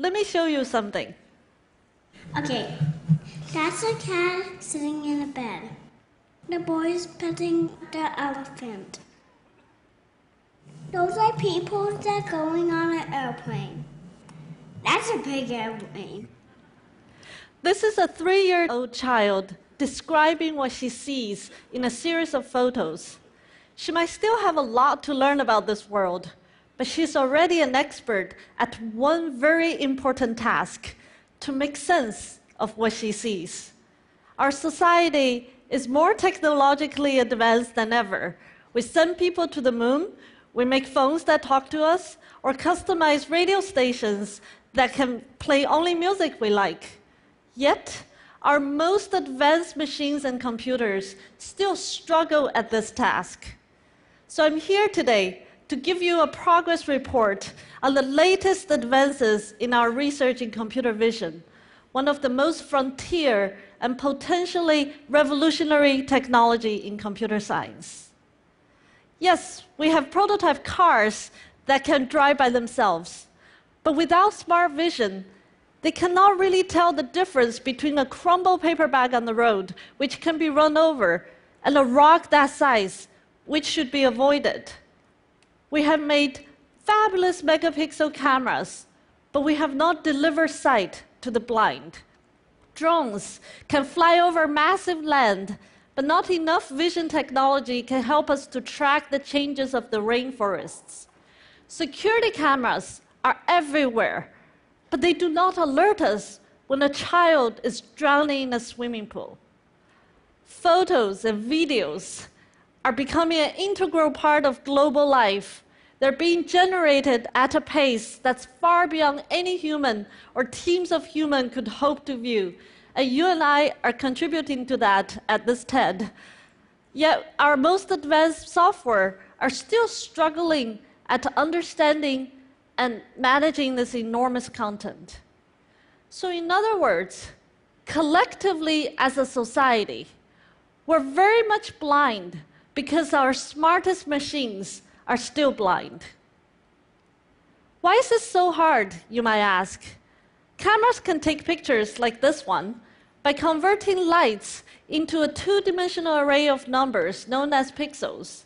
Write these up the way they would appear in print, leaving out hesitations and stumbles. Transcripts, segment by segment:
let me show you something. Okay, that's a cat sitting in a bed. The boy is petting the elephant. Those are people that are going on an airplane. That's a big airplane. This is a 3-year-old child describing what she sees in a series of photos. She might still have a lot to learn about this world, but she's already an expert at one very important task: to make sense of what she sees. Our society is more technologically advanced than ever. We send people to the moon, we make phones that talk to us, or customize radio stations that can play only music we like. Yet, our most advanced machines and computers still struggle at this task. So I'm here today to give you a progress report on the latest advances in our research in computer vision, one of the most frontier and potentially revolutionary technology in computer science. Yes, we have prototype cars that can drive by themselves, but without smart vision, they cannot really tell the difference between a crumbled paper bag on the road, which can be run over, and a rock that size, which should be avoided. We have made fabulous megapixel cameras, but we have not delivered sight to the blind. Drones can fly over massive land, but not enough vision technology can help us to track the changes of the rainforests. Security cameras are everywhere, but they do not alert us when a child is drowning in a swimming pool. Photos and videos are becoming an integral part of global life. They're being generated at a pace that's far beyond any human or teams of humans could hope to view. And you and I are contributing to that at this TED. Yet our most advanced software are still struggling at understanding and managing this enormous content. So in other words, collectively as a society, we're very much blind because our smartest machines are still blind. Why is this so hard, you might ask? Cameras can take pictures like this one by converting lights into a two-dimensional array of numbers known as pixels.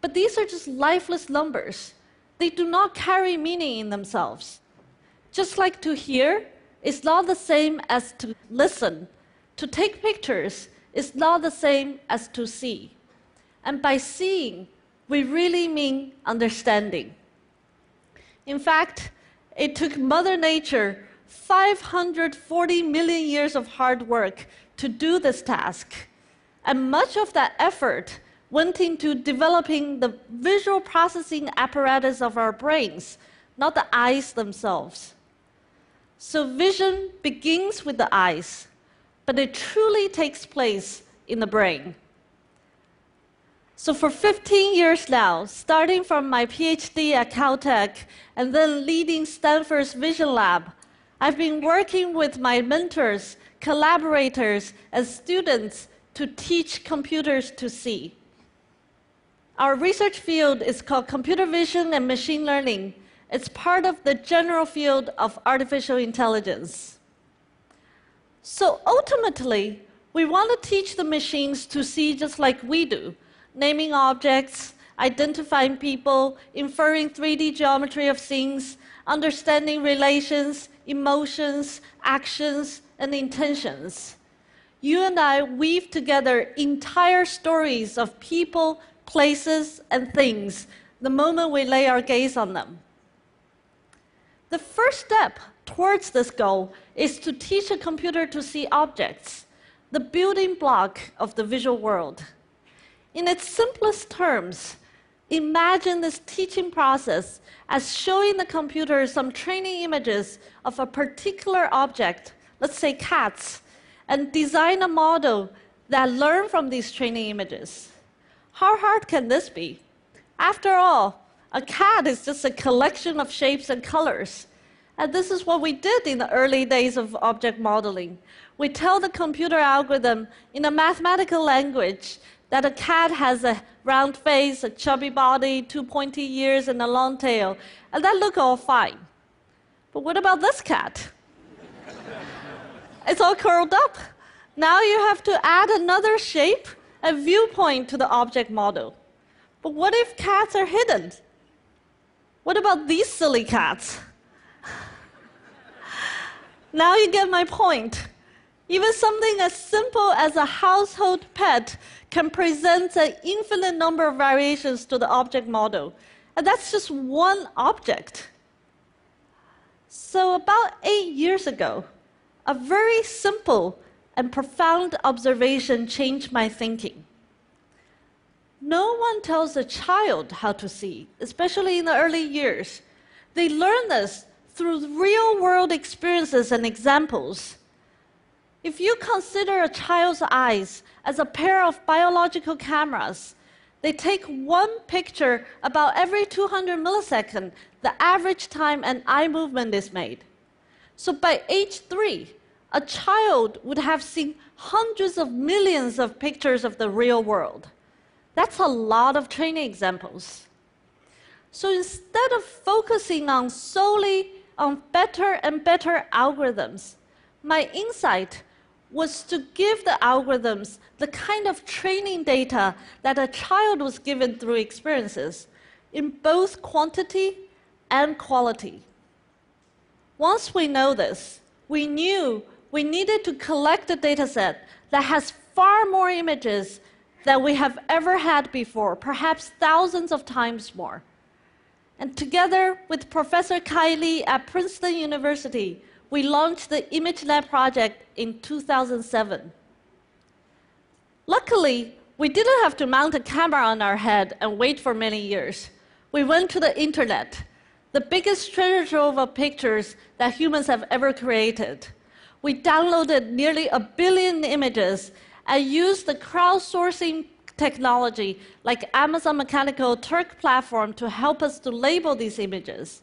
But these are just lifeless numbers. They do not carry meaning in themselves. Just like to hear is not the same as to listen, to take pictures is not the same as to see. And by seeing, we really mean understanding. In fact, it took Mother Nature 540 million years of hard work to do this task. And much of that effort went into developing the visual processing apparatus of our brains, not the eyes themselves. So vision begins with the eyes, but it truly takes place in the brain. So for 15 years now, starting from my PhD at Caltech and then leading Stanford's Vision Lab, I've been working with my mentors, collaborators, and students to teach computers to see. Our research field is called computer vision and machine learning. It's part of the general field of artificial intelligence. So ultimately, we want to teach the machines to see just like we do, naming objects, identifying people, inferring 3D geometry of things, understanding relations, emotions, actions, and intentions. You and I weave together entire stories of people, places, and things the moment we lay our gaze on them. The first step towards this goal is to teach a computer to see objects, the building block of the visual world. In its simplest terms, imagine this teaching process as showing the computer some training images of a particular object, let's say cats, and design a model that learn from these training images. How hard can this be? After all, a cat is just a collection of shapes and colors. And this is what we did in the early days of object modeling. We tell the computer algorithm in a mathematical language that a cat has a round face, a chubby body, 2 pointy ears, and a long tail, and that look all fine. But what about this cat? It's all curled up. Now you have to add another shape and viewpoint to the object model. But what if cats are hidden? What about these silly cats? Now you get my point. Even something as simple as a household pet can present an infinite number of variations to the object model. And that's just one object. So about 8 years ago, a very simple and profound observation changed my thinking. No one tells a child how to see, especially in the early years. They learn this through real-world experiences and examples. If you consider a child's eyes as a pair of biological cameras, they take one picture about every 200 milliseconds, the average time an eye movement is made. So by age 3, a child would have seen hundreds of millions of pictures of the real world. That's a lot of training examples. So instead of focusing solely on better and better algorithms, my insight was to give the algorithms the kind of training data that a child was given through experiences in both quantity and quality. Once we know this, we knew we needed to collect a data set that has far more images than we have ever had before, perhaps thousands of times more. And together with Professor Fei-Fei Li at Princeton University, we launched the ImageNet project in 2007. Luckily, we didn't have to mount a camera on our head and wait for many years. We went to the internet, the biggest treasure trove of pictures that humans have ever created. We downloaded nearly 1 billion images and used the crowdsourcing technology like Amazon Mechanical Turk platform to help us to label these images.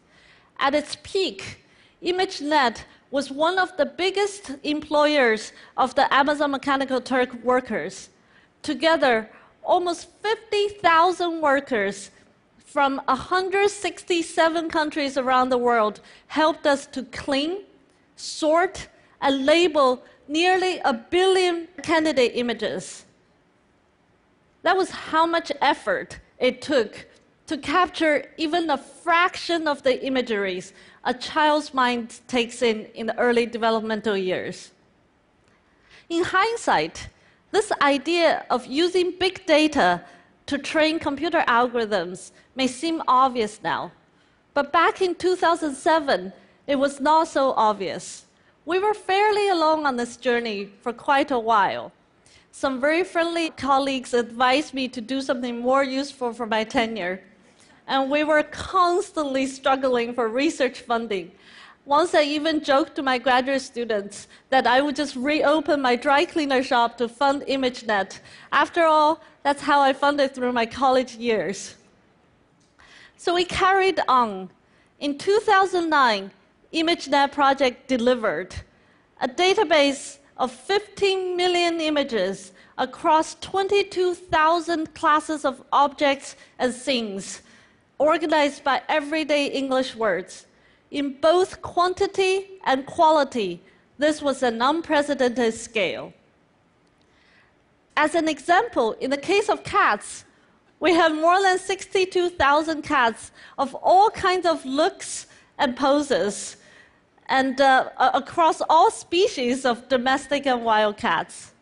At its peak, ImageNet was one of the biggest employers of the Amazon Mechanical Turk workers. Together, almost 50,000 workers from 167 countries around the world helped us to clean, sort, and label nearly 1 billion candidate images. That was how much effort it took to capture even a fraction of the imageries a child's mind takes in the early developmental years. In hindsight, this idea of using big data to train computer algorithms may seem obvious now, but back in 2007, it was not so obvious. We were fairly along on this journey for quite a while. Some very friendly colleagues advised me to do something more useful for my tenure, and we were constantly struggling for research funding. Once I even joked to my graduate students that I would just reopen my dry cleaner shop to fund ImageNet. After all, that's how I funded through my college years. So we carried on. In 2009, ImageNet project delivered a database of 15 million images across 22,000 classes of objects and things, organized by everyday English words. In both quantity and quality, this was an unprecedented scale. As an example, in the case of cats, we have more than 62,000 cats of all kinds of looks and poses, and across all species of domestic and wild cats.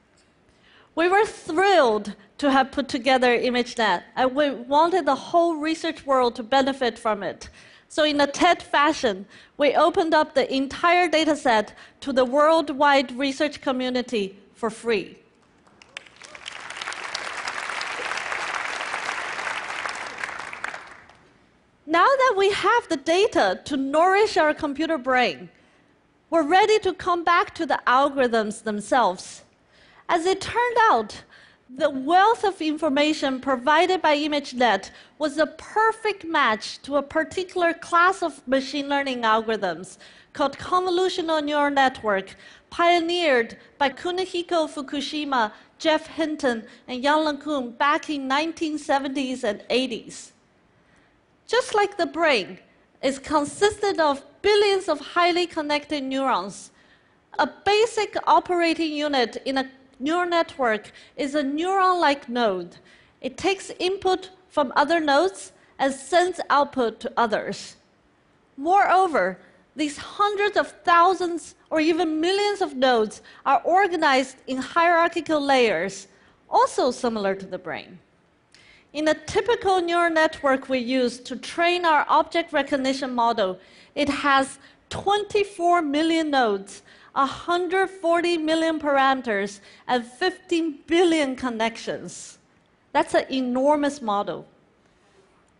We were thrilled to have put together ImageNet, and we wanted the whole research world to benefit from it. So in a TED fashion, we opened up the entire data set to the worldwide research community for free. Now that we have the data to nourish our computer brain, we're ready to come back to the algorithms themselves. As it turned out, the wealth of information provided by ImageNet was a perfect match to a particular class of machine learning algorithms called convolutional neural network, pioneered by Kunihiko Fukushima, Jeff Hinton, and Yang LeCun back in 1970s and 80s. Just like the brain, is consisted of billions of highly connected neurons. A basic operating unit in a neural network is a neuron-like node. It takes input from other nodes and sends output to others. Moreover, these hundreds of thousands or even millions of nodes are organized in hierarchical layers, also similar to the brain. In a typical neural network we use to train our object recognition model, it has 24 million nodes, 140 million parameters, and 15 billion connections. That's an enormous model.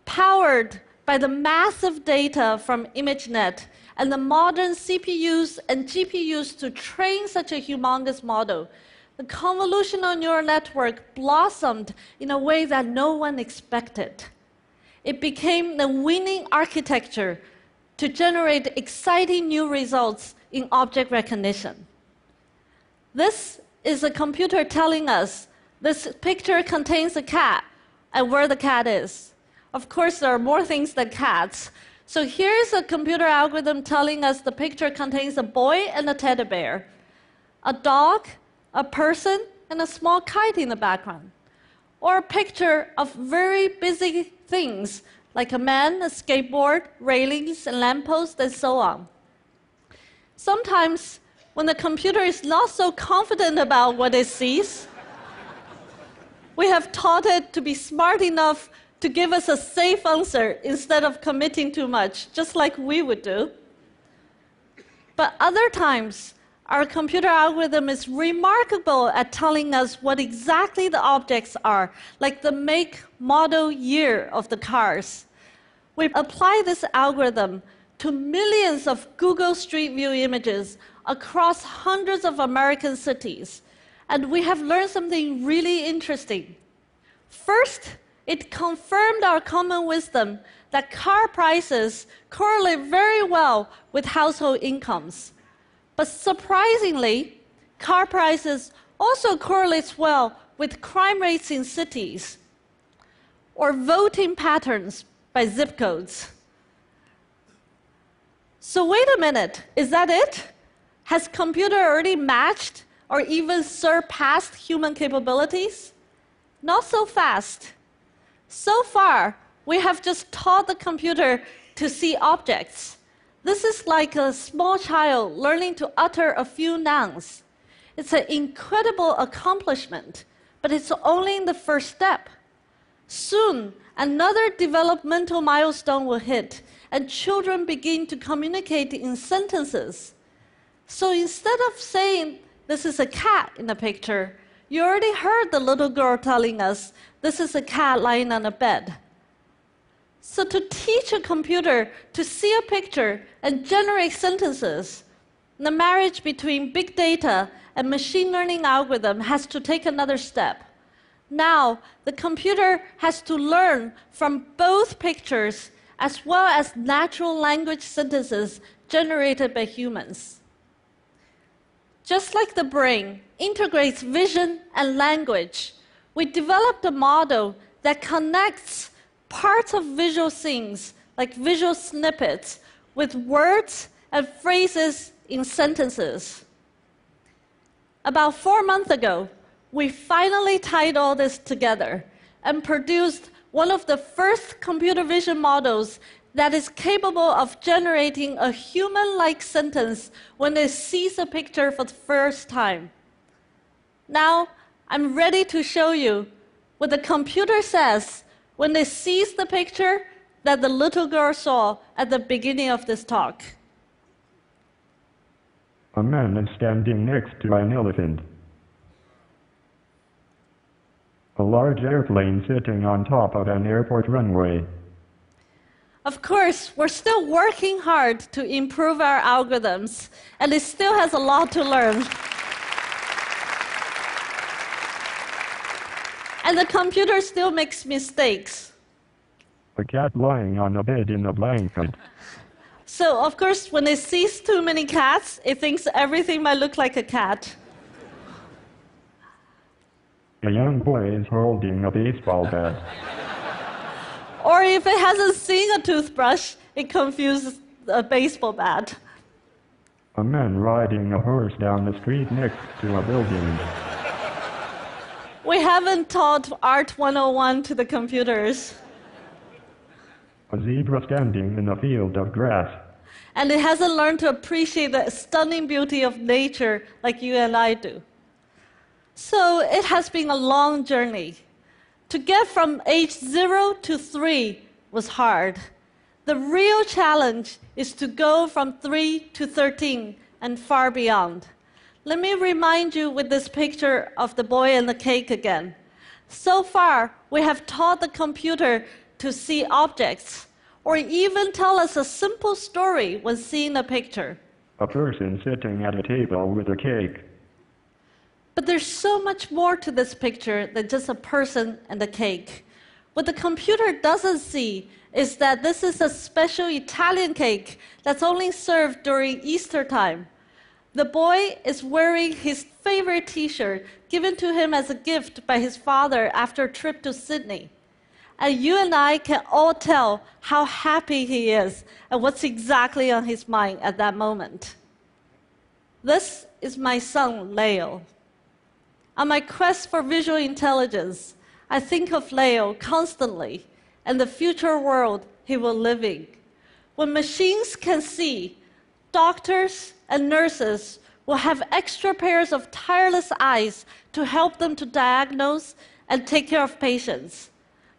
Powered by the massive data from ImageNet and the modern CPUs and GPUs to train such a humongous model, the convolutional neural network blossomed in a way that no one expected. It became the winning architecture to generate exciting new results in object recognition. This is a computer telling us this picture contains a cat and where the cat is. Of course, there are more things than cats. So here's a computer algorithm telling us the picture contains a boy and a teddy bear, a dog, a person, and a small kite in the background. Or a picture of very busy things, like a man, a skateboard, railings, and lampposts, and so on. Sometimes, when the computer is not so confident about what it sees, we have taught it to be smart enough to give us a safe answer instead of committing too much, just like we would do. But other times, our computer algorithm is remarkable at telling us what exactly the objects are, like the make, model, year of the cars. We apply this algorithm to millions of Google Street View images across hundreds of American cities, and we have learned something really interesting. First, it confirmed our common wisdom that car prices correlate very well with household incomes. But surprisingly, car prices also correlates well with crime rates in cities or voting patterns by zip codes. So wait a minute, is that it? Has computer already matched or even surpassed human capabilities? Not so fast. So far, we have just taught the computer to see objects. This is like a small child learning to utter a few nouns. It's an incredible accomplishment, but it's only in the first step. Soon, another developmental milestone will hit, and children begin to communicate in sentences. So instead of saying, "This is a cat" in the picture, you already heard the little girl telling us, "This is a cat lying on a bed." So to teach a computer to see a picture and generate sentences, the marriage between big data and machine learning algorithm has to take another step. Now, the computer has to learn from both pictures as well as natural language sentences generated by humans. Just like the brain integrates vision and language, we developed a model that connects parts of visual scenes, like visual snippets, with words and phrases in sentences. About 4 months ago, we finally tied all this together and produced one of the first computer vision models that is capable of generating a human-like sentence when it sees a picture for the first time. Now, I'm ready to show you what the computer says when it sees the picture that the little girl saw at the beginning of this talk. A man is standing next to an elephant. A large airplane sitting on top of an airport runway. Of course, we're still working hard to improve our algorithms, and it still has a lot to learn. And the computer still makes mistakes. A cat lying on a bed in a blanket. So, of course, when it sees too many cats, it thinks everything might look like a cat. A young boy is holding a baseball bat. Or if it hasn't seen a toothbrush, it confused a baseball bat. A man riding a horse down the street next to a building. We haven't taught Art 101 to the computers. A zebra standing in a field of grass. And it hasn't learned to appreciate the stunning beauty of nature like you and I do. So it has been a long journey. To get from age 0 to 3 was hard. The real challenge is to go from 3 to 13 and far beyond. Let me remind you with this picture of the boy and the cake again. So far, we have taught the computer to see objects, or even tell us a simple story when seeing a picture. A person sitting at a table with a cake. But there's so much more to this picture than just a person and a cake. What the computer doesn't see is that this is a special Italian cake that's only served during Easter time. The boy is wearing his favorite t-shirt given to him as a gift by his father after a trip to Sydney. And you and I can all tell how happy he is and what's exactly on his mind at that moment. This is my son, Leo. On my quest for visual intelligence, I think of Leo constantly and the future world he will live in. When machines can see, doctors and nurses will have extra pairs of tireless eyes to help them to diagnose and take care of patients.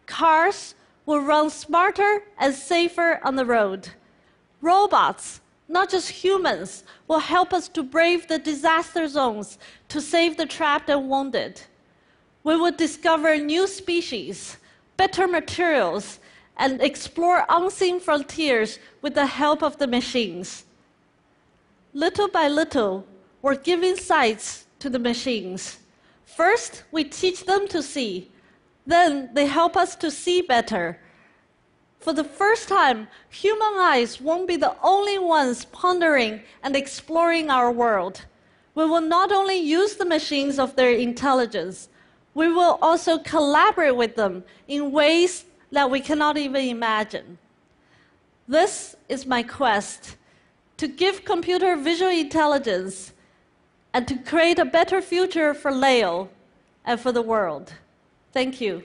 Cars will run smarter and safer on the road. Robots, not just humans, will help us to brave the disaster zones to save the trapped and wounded. We will discover new species, better materials, and explore unseen frontiers with the help of the machines. Little by little, we're giving sights to the machines. First, we teach them to see. Then they help us to see better. For the first time, human eyes won't be the only ones pondering and exploring our world. We will not only use the machines of their intelligence, we will also collaborate with them in ways that we cannot even imagine. This is my quest, to give computer visual intelligence and to create a better future for Leo and for the world. Thank you.